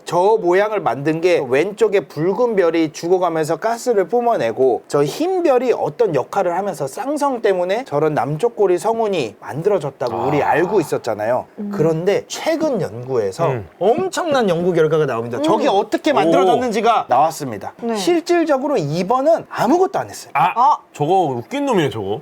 저 모양을 만든 게 왼쪽에 붉은 별이 죽어가면서 가스를 뿜어내고 저 흰 별이 어떤 역할을 하면서 쌍성 때문에 저런 남쪽고리 성운이 만들어졌다고 우리 알고 있었잖아요. 그런데 최근 연구에서 엄청난 연구 결과가 나옵니다. 저게 어떻게 만들어졌는지가 나왔습니다. 네. 실질적으로 2번은 아무것도 안 했어요. 저거 웃긴 놈이네 저거.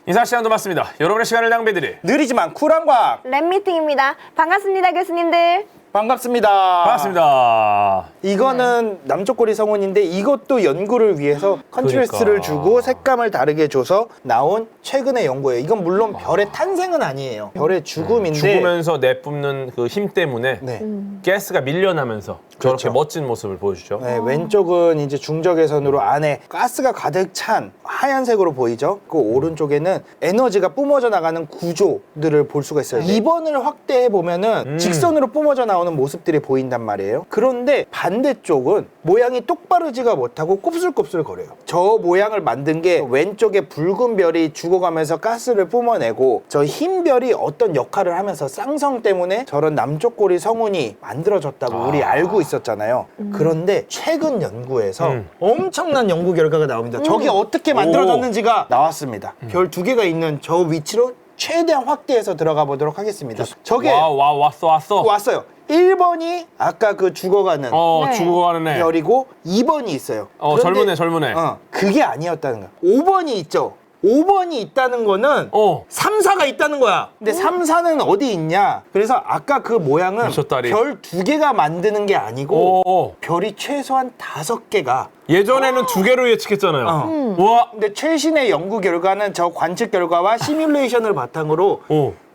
인사 시간도 맞습니다. 여러분의 시간을 낭비드릴 느리지만 쿨한 과학 랩미팅입니다. 반갑습니다, 교수님들. 반갑습니다. 반갑습니다. 이거는 남쪽고리 성운인데 이것도 연구를 위해서 컨트레스트를 주고 색감을 다르게 줘서 나온 최근의 연구예요. 이건 물론 별의 탄생은 아니에요. 별의 죽음인데 죽으면서 내뿜는 그 힘 때문에 네. 가스가 밀려나면서 저렇게 그렇죠. 멋진 모습을 보여주죠. 네, 왼쪽은 이제 중적외선으로 안에 가스가 가득 찬 하얀색으로 보이죠. 그 오른쪽에는 에너지가 뿜어져 나가는 구조들을 볼 수가 있어요. 2번을 확대해 보면은 직선으로 뿜어져 나오는 모습들이 보인단 말이에요. 그런데 반대쪽은 모양이 똑바르지가 못하고 곱슬곱슬 거려요. 저 모양을 만든 게 왼쪽에 붉은 별이 죽어가면서 가스를 뿜어내고 저 흰 별이 어떤 역할을 하면서 쌍성 때문에 저런 남쪽고리 성운이 만들어졌다고 우리 알고 있었잖아요. 그런데 최근 연구에서 엄청난 연구 결과가 나옵니다. 저게 어떻게 만들어졌는지가 나왔습니다. 별 2개가 있는 저 위치로 최대한 확대해서 들어가 보도록 하겠습니다. 저게 왔어요. 1번이 아까 그 죽어가는 네. 죽어가는 애. 별이고 2번이 있어요. 그런데 젊은 애. 그게 아니었다는 거야. 5번이 있죠. 5번이 있다는 거는 3, 4가 있다는 거야. 근데 3, 4는 어디 있냐? 그래서 아까 그 모양은 미쳤다리. 별 2개가 만드는 게 아니고 별이 최소한 5개가 예전에는 2개로 예측했잖아요. 우와. 근데 최신의 연구 결과는 저 관측 결과와 시뮬레이션을 바탕으로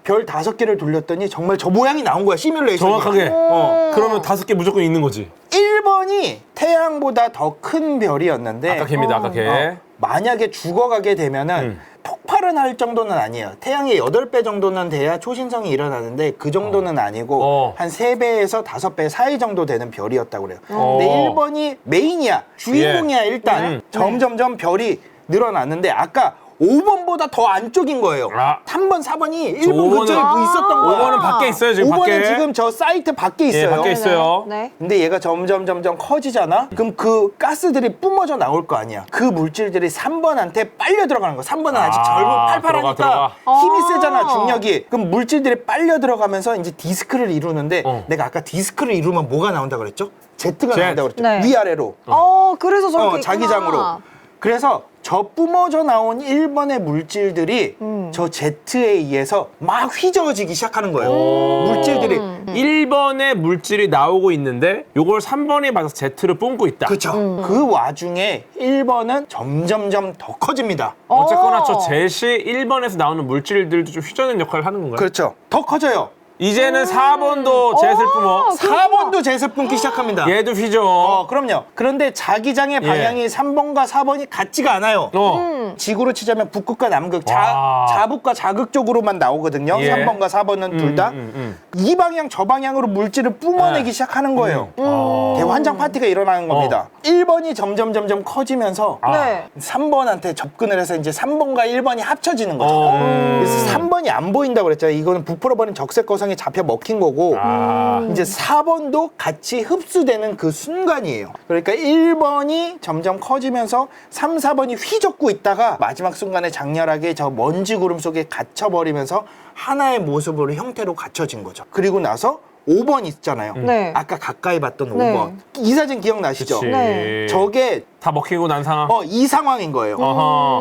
별 5개를 돌렸더니 정말 저 모양이 나온 거야, 시뮬레이션이. 정확하게. 그러면 5개 무조건 있는 거지. 1번이 태양보다 더 큰 별이었는데 아까 걔입니다. 아까 걔. 만약에 죽어가게 되면은 폭발은 할 정도는 아니에요. 태양의 8배 정도는 돼야 초신성이 일어나는데 그 정도는 아니고 한 3배에서 5배 사이 정도 되는 별이었다고 그래요. 근데 1번이 메인이야. 주인공이야, 일단. 점점점 별이 늘어났는데 아까 5번보다 더 안쪽인 거예요. 3번, 4번이 1번 근처에 있었던 거야. 5번은 밖에 있어요, 지금 5번은 밖에. 지금 저 사이트 밖에 있어요. 밖에 있어요. 네. 근데 얘가 점점 커지잖아? 그럼 그 가스들이 뿜어져 나올 거 아니야. 그 물질들이 3번한테 빨려 들어가는 거야. 3번은 아직 젊은 팔팔하니까 들어가. 힘이 세잖아, 중력이. 그럼 물질들이 빨려 들어가면서 이제 디스크를 이루는데 내가 아까 디스크를 이루면 뭐가 나온다고 그랬죠? Z가 나온다고 그랬죠. 네. 위아래로. 그래서 저렇게 자기장으로. 그래서 저 뿜어져 나온 1번의 물질들이 저 Z에 의해서 막 휘저어지기 시작하는 거예요. 물질들이. 1번의 물질이 나오고 있는데 요걸 3번이 봐서 Z를 뿜고 있다. 그렇죠. 그 와중에 1번은 점점점 더 커집니다. 어쨌거나 저 젯이 1번에서 나오는 물질들도 좀 휘저는 역할을 하는 건가요? 그렇죠. 더 커져요. 이제는 4번도 젯을 뿜어. 4번도 젯을 뿜기 시작합니다. 얘도 휘저. 그럼요. 그런데 자기장의 방향이 3번과 4번이 같지가 않아요. 지구로 치자면 북극과 남극, 자북과 자극 쪽으로만 나오거든요. 예. 3번과 4번은 둘 다. 이 방향, 저 방향으로 물질을 뿜어내기 시작하는 거예요. 대환장 파티가 일어나는 겁니다. 1번이 점점 커지면서 네. 3번한테 접근을 해서 이제 3번과 1번이 합쳐지는 거죠. 그래서 3번이 안 보인다고 그랬잖아요. 이거는 부풀어버린 적색 거성이 잡혀 먹힌 거고 이제 4번도 같이 흡수되는 그 순간이에요. 그러니까 1번이 점점 커지면서 3, 4번이 휘젓고 있다가 마지막 순간에 장렬하게 저 먼지 구름 속에 갇혀버리면서 하나의 모습으로 형태로 갖춰진 거죠. 그리고 나서 5번 있잖아요. 네. 아까 가까이 봤던 네. 5번. 이 사진 기억나시죠? 그치. 네. 저게 다 먹히고 난 상황. 이 상황인 거예요.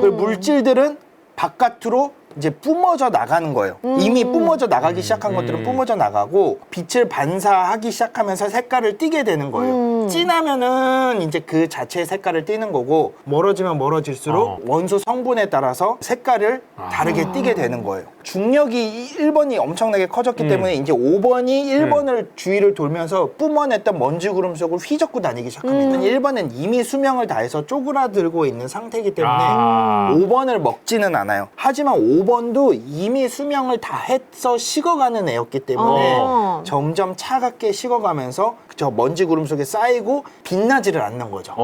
그 물질들은 바깥으로 이제 뿜어져 나가는 거예요. 이미 뿜어져 나가기 시작한 것들은 뿜어져 나가고 빛을 반사하기 시작하면서 색깔을 띠게 되는 거예요. 진하면은 이제 그 자체의 색깔을 띠는 거고 멀어지면 멀어질수록 원소 성분에 따라서 색깔을 다르게 띠게 되는 거예요. 중력이 1번이 엄청나게 커졌기 때문에 이제 5번이 1번을 주위를 돌면서 뿜어냈던 먼지 구름 속을 휘젓고 다니기 시작합니다. 1번은 이미 수명을 다해서 쪼그라들고 있는 상태이기 때문에 5번을 먹지는 않아요. 하지만 5번도 이미 수명을 다해서 식어가는 애였기 때문에 점점 차갑게 식어가면서 저 먼지 구름 속에 쌓여 쌓이고 빛나지를 않는 거죠.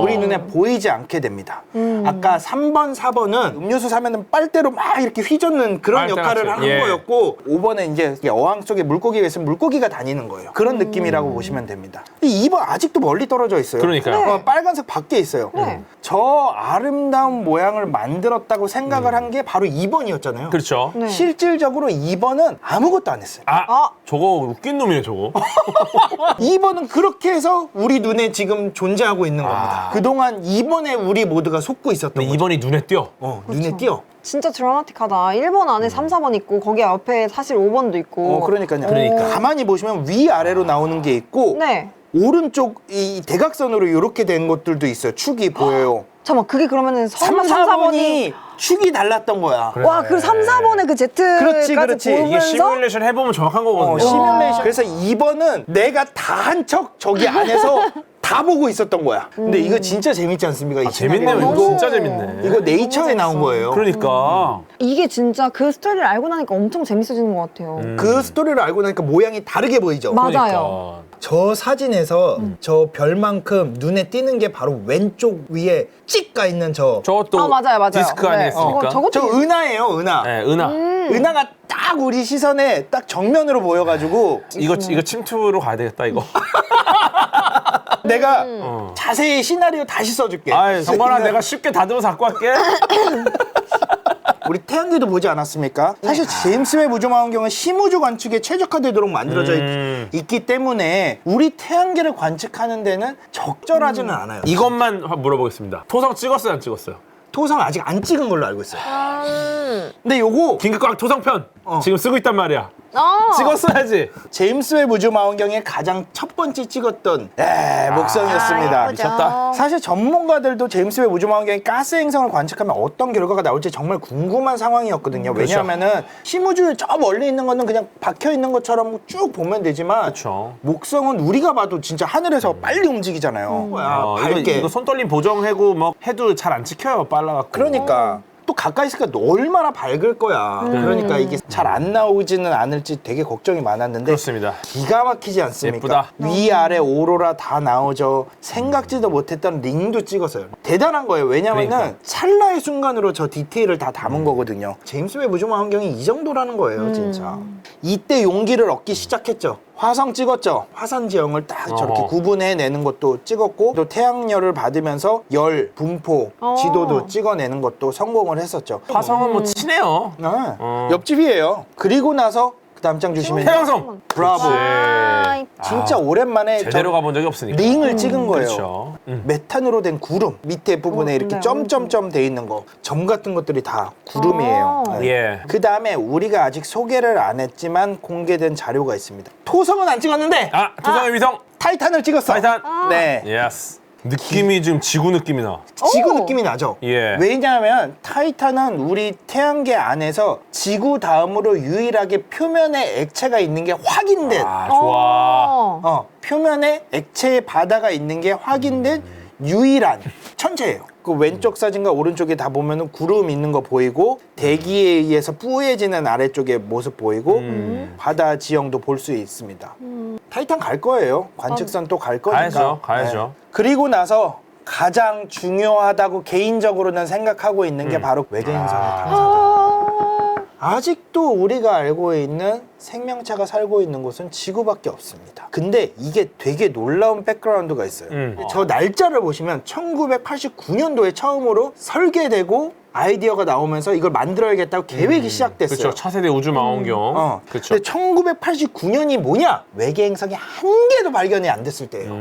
우리 눈에 보이지 않게 됩니다. 아까 3번, 4번은 음료수 사면은 빨대로 막 이렇게 휘젓는 그런 빨대 역할을 같이. 하는 예. 거였고 5번은 이제 어항 속에 물고기가 있으면 물고기가 다니는 거예요. 그런 느낌이라고 보시면 됩니다. 2번 아직도 멀리 떨어져 있어요. 그러니까요. 빨간색 밖에 있어요. 네. 저 아름다운 모양을 만들었다고 생각을 한 게 바로 2번이었잖아요. 그렇죠. 네. 실질적으로 2번은 아무것도 안 했어요. 저거 웃긴 놈이네 저거. 2번은 그렇게 해서 우리 눈에 지금 존재하고 있는 겁니다. 그동안 2번에 우리 모두가 속고 있었던 근데 거죠. 2번이 눈에 띄어. 눈에 띄어. 진짜 드라마틱하다. 1번 안에 3, 4번 있고 거기 옆에 사실 5번도 있고. 그러니까요. 그러니까. 가만히 보시면 위아래로 나오는 게 있고 네. 오른쪽 이 대각선으로 이렇게 된 것들도 있어요. 축이 보여요. 잠깐만 그게 그러면은 3, 3, 4번이 4번이 축이 달랐던 거야. 그래. 와, 그 3, 4번에 그 Z까지 그렇지. 이게 보면서 시뮬레이션 해보면 정확한 거거든요. 시뮬레이션. 그래서 2번은 내가 다 한 척 저기 안에서 다 보고 있었던 거야. 근데 이거 진짜 재밌지 않습니까? 이 재밌네요. 시나리오. 이거 진짜 재밌네. 이거 네이처에 나온 거예요. 그러니까. 이게 진짜 그 스토리를 알고 나니까 엄청 재밌어지는 것 같아요. 그 스토리를 알고 나니까 모양이 다르게 보이죠? 맞아요. 그러니까. 저 사진에서 저 별만큼 눈에 띄는 게 바로 왼쪽 위에 찍 가 있는 저것도 맞아요. 디스크 네. 아니겠습니까? 저것도 저 은하예요, 은하. 네, 은하. 은하가 딱 우리 시선에 딱 정면으로 보여가지고 이거 침투로 가야 되겠다 이거. 내가 자세히 시나리오 다시 써줄게. 아, 정말아 내가 쉽게 다듬어서 갖고 갈게. 우리 태양계도 보지 않았습니까? 사실 제임스 웹 우주망원경은 심우주 관측에 최적화되도록 만들어져 있기 때문에 우리 태양계를 관측하는 데는 적절하지는 않아요. 이것만 물어보겠습니다. 토성 찍었어요, 안 찍었어요? 토성 아직 안 찍은 걸로 알고 있어요. 근데 요거 긴급과학 토성편 지금 쓰고 있단 말이야. 아, 찍었어야지. 제임스 웹 우주망원경의 가장 첫 번째 찍었던 목성이었습니다. 예쁘죠. 미쳤다. 사실 전문가들도 제임스 웹 우주망원경의 가스 행성을 관측하면 어떤 결과가 나올지 정말 궁금한 상황이었거든요. 그렇죠. 왜냐하면은 심우주 저 멀리 있는 거는 그냥 박혀 있는 것처럼 쭉 보면 되지만 그렇죠. 목성은 우리가 봐도 진짜 하늘에서 빨리 움직이잖아요. 이거 손떨림 보정해고 뭐 해도 잘 안 찍혀요, 빨라갖고. 그러니까 또 가까이 있으니까 너 얼마나 밝을 거야. 그러니까 이게 잘 안 나오지는 않을지 되게 걱정이 많았는데 그렇습니다. 기가 막히지 않습니까? 예쁘다. 위아래 오로라 다 나오죠. 생각지도 못했던 링도 찍었어요. 대단한 거예요. 왜냐면은 그러니까. 찰나의 순간으로 저 디테일을 다 담은 거거든요. 제임스 웹 우주망원경이 이 정도라는 거예요, 진짜. 이때 용기를 얻기 시작했죠. 화성 찍었죠. 화산 지형을 딱 저렇게 어허. 구분해내는 것도 찍었고 또 태양열을 받으면서 열, 분포, 지도도 찍어내는 것도 성공을 했었죠. 화성은 뭐 친해요. 옆집이에요. 그리고 나서 그 다음 장 주시면 태양성. 브라보. 아, 진짜 오랜만에 제대로 가본 적이 없으니까. 링을 찍은 거예요. 그렇죠. 메탄으로 된 구름 밑에 부분에 이렇게 네, 점점점 돼 있는 거, 점 같은 것들이 다 구름이에요. 아. 예. 그 다음에 우리가 아직 소개를 안 했지만 공개된 자료가 있습니다. 토성은 안 찍었는데 아, 토성의 위성. 타이탄을 찍었어. 타이탄. 네. 예스. 느낌이 좀 지구 느낌이 나. 지구 오. 느낌이 나죠? 예. 왜냐하면 타이탄은 우리 태양계 안에서 지구 다음으로 유일하게 표면에 액체가 있는 게 확인된 아, 좋아. 표면에 액체의 바다가 있는 게 확인된 유일한 천체예요. 그 왼쪽 사진과 오른쪽에 다 보면은 구름 있는 거 보이고 대기에 의해서 뿌얘지는 아래쪽의 모습 보이고 바다 지형도 볼 수 있습니다. 타이탄 갈 거예요. 관측선 또 갈 거니까. 가야죠. 그리고 나서 가장 중요하다고 개인적으로는 생각하고 있는 게 바로 외계행성의 탐사다. 아직도 우리가 알고 있는 생명체가 살고 있는 곳은 지구밖에 없습니다. 근데 이게 되게 놀라운 백그라운드가 있어요. 저 날짜를 보시면 1989년도에 처음으로 설계되고 아이디어가 나오면서 이걸 만들어야겠다고 계획이 시작됐어요. 그렇죠. 차세대 우주망원경. 그렇죠. 근데 1989년이 뭐냐? 외계행성이 한 개도 발견이 안 됐을 때예요.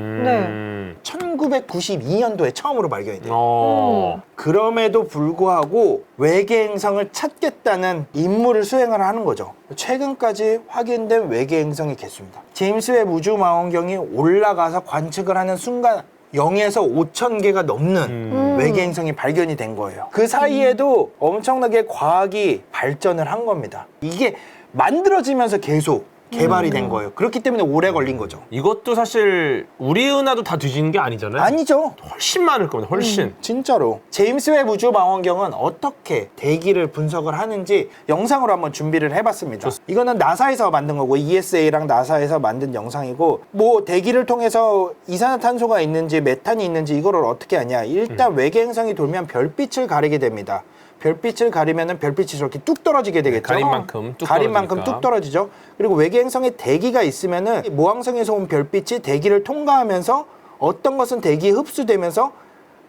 1992년도에 처음으로 발견이 돼요. 그럼에도 불구하고 외계행성을 찾겠다는 임무를 수행을 하는 거죠. 최근까지 확인된 외계행성의 개수입니다. 제임스 웹 우주망원경이 올라가서 관측을 하는 순간 0에서 5천 개가 넘는 외계행성이 발견이 된 거예요. 그 사이에도 엄청나게 과학이 발전을 한 겁니다. 이게 만들어지면서 계속 개발이 된 거예요. 그렇기 때문에 오래 걸린 거죠. 이것도 사실 우리 은하도 다 뒤지는 게 아니잖아요. 아니죠. 훨씬 많을 겁니다. 훨씬. 진짜로. 제임스 웹 우주망원경은 어떻게 대기를 분석을 하는지 영상으로 한번 준비를 해봤습니다. 이거는 나사에서 만든 거고 ESA랑 나사에서 만든 영상이고 뭐 대기를 통해서 이산화탄소가 있는지 메탄이 있는지 이거를 어떻게 하냐. 일단 외계 행성이 돌면 별빛을 가리게 됩니다. 별빛을 가리면은 별빛이 저렇게 뚝 떨어지게 되겠죠. 가린 만큼 뚝 가린 만큼 떨어지니까. 뚝 떨어지죠. 그리고 외계 행성에 대기가 있으면은 모항성에서 온 별빛이 대기를 통과하면서 어떤 것은 대기에 흡수되면서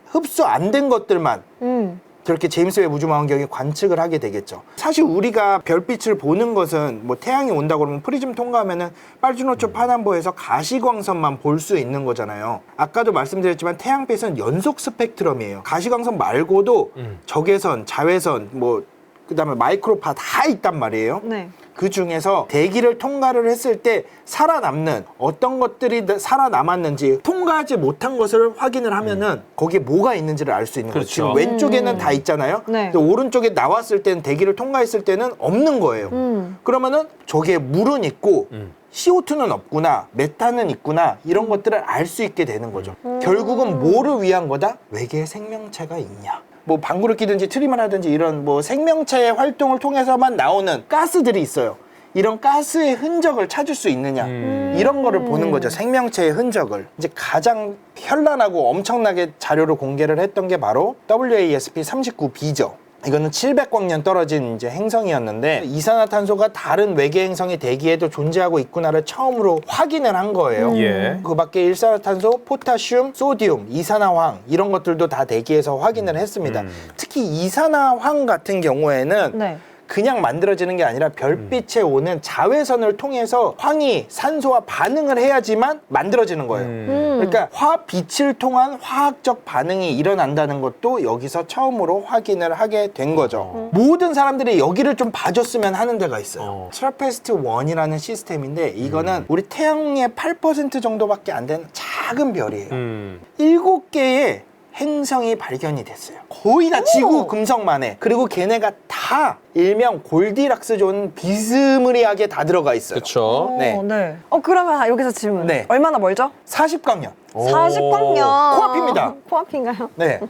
흡수 안 된 것들만 그렇게 제임스 웹 우주망원경이 관측을 하게 되겠죠. 사실 우리가 별빛을 보는 것은 뭐 태양이 온다고 그러면 프리즘 통과하면은 빨주노초 파남보에서 가시광선만 볼 수 있는 거잖아요. 아까도 말씀드렸지만 태양빛은 연속 스펙트럼이에요. 가시광선 말고도 적외선, 자외선, 뭐 그다음에 마이크로파 다 있단 말이에요. 네. 그 중에서 대기를 통과를 했을 때 살아남는 어떤 것들이 살아남았는지 통과하지 못한 것을 확인을 하면은 거기에 뭐가 있는지를 알 수 있는 거죠. 그렇죠. 지금 왼쪽에는 다 있잖아요. 네. 근데 오른쪽에 나왔을 때는 대기를 통과했을 때는 없는 거예요. 그러면은 저기에 물은 있고 CO2는 없구나, 메탄은 있구나 이런 것들을 알 수 있게 되는 거죠. 결국은 뭐를 위한 거다? 외계에 생명체가 있냐? 뭐 방구를 끼든지 트림을 하든지 이런 뭐 생명체의 활동을 통해서만 나오는 가스들이 있어요. 이런 가스의 흔적을 찾을 수 있느냐 이런 거를 보는 거죠. 생명체의 흔적을. 이제 가장 현란하고 엄청나게 자료를 공개를 했던 게 바로 WASP-39b죠. 이거는 700광년 떨어진 이제 행성이었는데 이산화탄소가 다른 외계 행성의 대기에도 존재하고 있구나를 처음으로 확인을 한 거예요. 예. 그 밖에 일산화탄소, 포타슘, 소디움, 이산화황 이런 것들도 다 대기에서 확인을 했습니다. 특히 이산화황 같은 경우에는 네. 그냥 만들어지는 게 아니라 별빛에 오는 자외선을 통해서 황이 산소와 반응을 해야지만 만들어지는 거예요. 그러니까 빛을 통한 화학적 반응이 일어난다는 것도 여기서 처음으로 확인을 하게 된 거죠. 모든 사람들이 여기를 좀 봐줬으면 하는 데가 있어요. 트라페스트 1이라는 시스템인데 이거는 우리 태양의 8% 정도밖에 안 되는 작은 별이에요. 7개의 행성이 발견이 됐어요. 거의 다 지구 금성만 해. 그리고 걔네가 다 일명 골디락스 존 비스무리하게 다 들어가 있어요. 그렇죠. 네. 네. 그러면 여기서 질문. 네. 얼마나 멀죠? 40광년. 40광년. 코앞입니다. 코앞인가요? 네.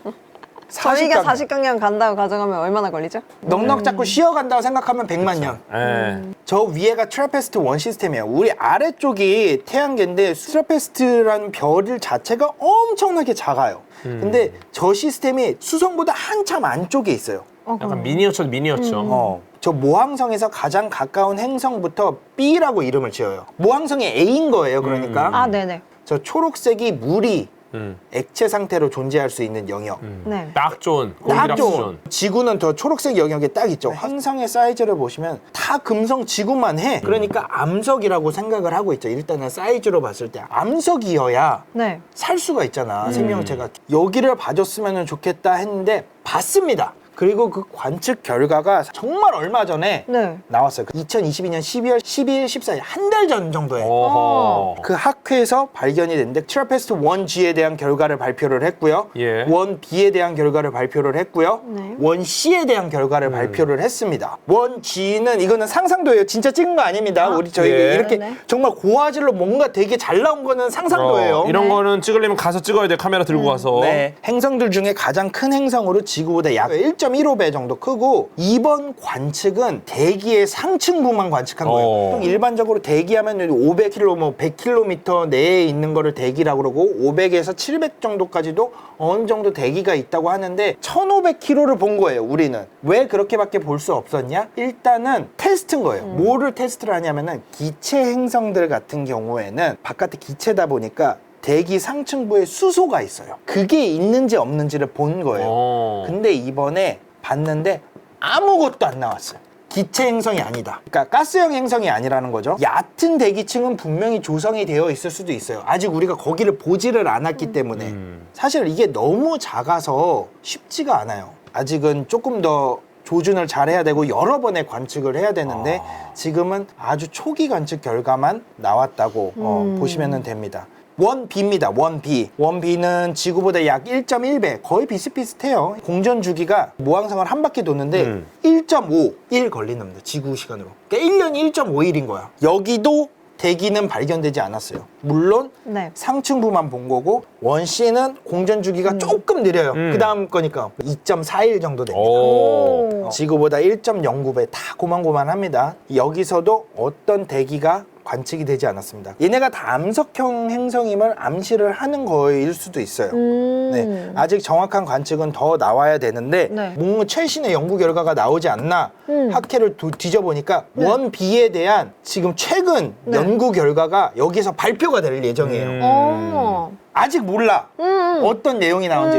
저희가 40광년. 40광년 간다고 가정하면 얼마나 걸리죠? 넉넉 잡고 쉬어간다고 생각하면 100만 년. 예. 저 위에가 트라페스트 1 시스템이에요. 우리 아래쪽이 태양계인데 트라페스트라는 별 자체가 엄청나게 작아요. 근데 저 시스템이 수성보다 한참 안쪽에 있어요. 약간 미니어처. 저 모항성에서 가장 가까운 행성부터 B라고 이름을 지어요. 모항성이 A인 거예요. 그러니까 아, 네네. 저 초록색이 물이 액체 상태로 존재할 수 있는 영역. 네. 딱 좋은 딱 골디락스 좋은. 존. 지구는 더 초록색 영역에 딱 있죠. 행성의 사이즈를 보시면 다 금성 지구만 해. 그러니까 암석이라고 생각을 하고 있죠. 일단은 사이즈로 봤을 때 암석이어야 네. 살 수가 있잖아. 생명체가. 여기를 봐줬으면 좋겠다 했는데 봤습니다. 그리고 그 관측 결과가 정말 얼마 전에 네. 나왔어요. 2022년 12월 12일, 14일 한 달 전 정도에 어허. 그 학회에서 발견이 됐는데 트라페스트 1G에 대한 결과를 발표를 했고요. 예. 1B에 대한 결과를 발표를 했고요. 네. 1C에 대한 결과를 발표를 했습니다. 1G는 이거는 상상도예요. 진짜 찍은 거 아닙니다. 우리 저희 예. 이렇게 네. 정말 고화질로 뭔가 되게 잘 나온 거는 상상도예요. 이런 네. 거는 찍으려면 가서 찍어야 돼. 카메라 들고 가서. 네, 행성들 중에 가장 큰 행성으로 지구보다 약 1.15배 정도 크고 이번 관측은 대기의 상층부만 관측한 거예요. 보통 일반적으로 대기하면 500km, 뭐 100km 내에 있는 거를 대기라고 그러고 500에서 700 정도까지도 어느 정도 대기가 있다고 하는데 1500km를 본 거예요. 우리는. 왜 그렇게밖에 볼 수 없었냐? 일단은 테스트인 거예요. 뭐를 테스트를 하냐면은 기체 행성들 같은 경우에는 바깥에 기체다 보니까 대기 상층부에 수소가 있어요. 그게 있는지 없는지를 본 거예요. 근데 이번에 봤는데 아무것도 안 나왔어요. 기체 행성이 아니다. 그러니까 가스형 행성이 아니라는 거죠. 얕은 대기층은 분명히 조성이 되어 있을 수도 있어요. 아직 우리가 거기를 보지를 않았기 때문에. 사실 이게 너무 작아서 쉽지가 않아요. 아직은 조금 더 조준을 잘 해야 되고 여러 번의 관측을 해야 되는데 지금은 아주 초기 관측 결과만 나왔다고 보시면 됩니다. 원B입니다. 원B. 원B는 지구보다 약 1.1배, 거의 비슷비슷해요. 공전 주기가 모항성을 한 바퀴 도는데 1.5일 걸린답니다. 지구 시간으로. 그러니까 1년이 1.5일인 거야. 여기도 대기는 발견되지 않았어요. 물론 네. 상층부만 본 거고 원C는 공전 주기가 조금 느려요. 그 다음 거니까 2.4일 정도 됩니다. 오. 지구보다 1.09배 다 고만고만합니다. 여기서도 어떤 대기가 관측이 되지 않았습니다. 얘네가 다 암석형 행성임을 암시를 하는 거일 수도 있어요. 네, 아직 정확한 관측은 더 나와야 되는데 네. 뭔가 최신의 연구 결과가 나오지 않나 학회를 뒤져보니까 원B에 대한 지금 최근 연구 결과가 여기서 발표가 될 예정이에요. 어. 아직 몰라. 어떤 내용이 나온지.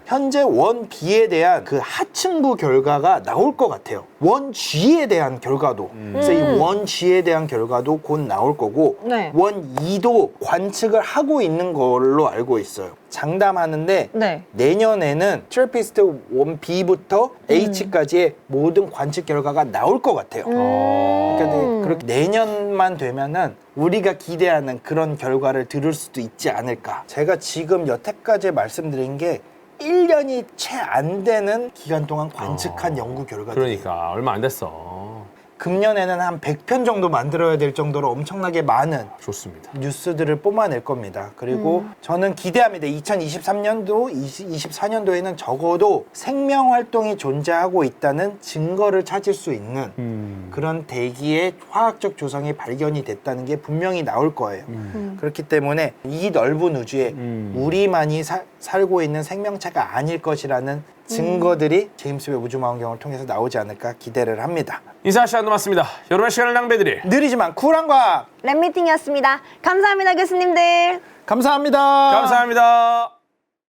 현재 원B에 대한 그 하층부 결과가 나올 것 같아요. 원G에 대한 결과도. 그래서 이 원G에 대한 결과도 곧 나올 거고 네. 원E도 관측을 하고 있는 걸로 알고 있어요. 장담하는데 네. 내년에는 트래피스트 원B부터 H까지의 모든 관측 결과가 나올 것 같아요. 그러니까 그렇게 내년만 되면은 우리가 기대하는 그런 결과를 들을 수도 있지 않을까. 제가 지금 여태까지 말씀드린 게 1년이 채 안 되는 기간 동안 관측한 연구 결과들이에요. 그러니까 얼마 안 됐어. 금년에는 한 100편 정도 만들어야 될 정도로 엄청나게 많은 좋습니다. 뉴스들을 뽑아낼 겁니다. 그리고 저는 기대합니다. 2023년도, 24년도에는 적어도 생명 활동이 존재하고 있다는 증거를 찾을 수 있는 그런 대기의 화학적 조성이 발견이 됐다는 게 분명히 나올 거예요. 그렇기 때문에 이 넓은 우주에 우리만이 살고 있는 생명체가 아닐 것이라는 증거들이 제임스 웹 우주망원경을 통해서 나오지 않을까 기대를 합니다. 인사 시간도 맞습니다. 여러분의 시간을 낭비해드릴 느리지만 쿨한 과학 랩미팅이었습니다. 감사합니다, 교수님들. 감사합니다. 감사합니다.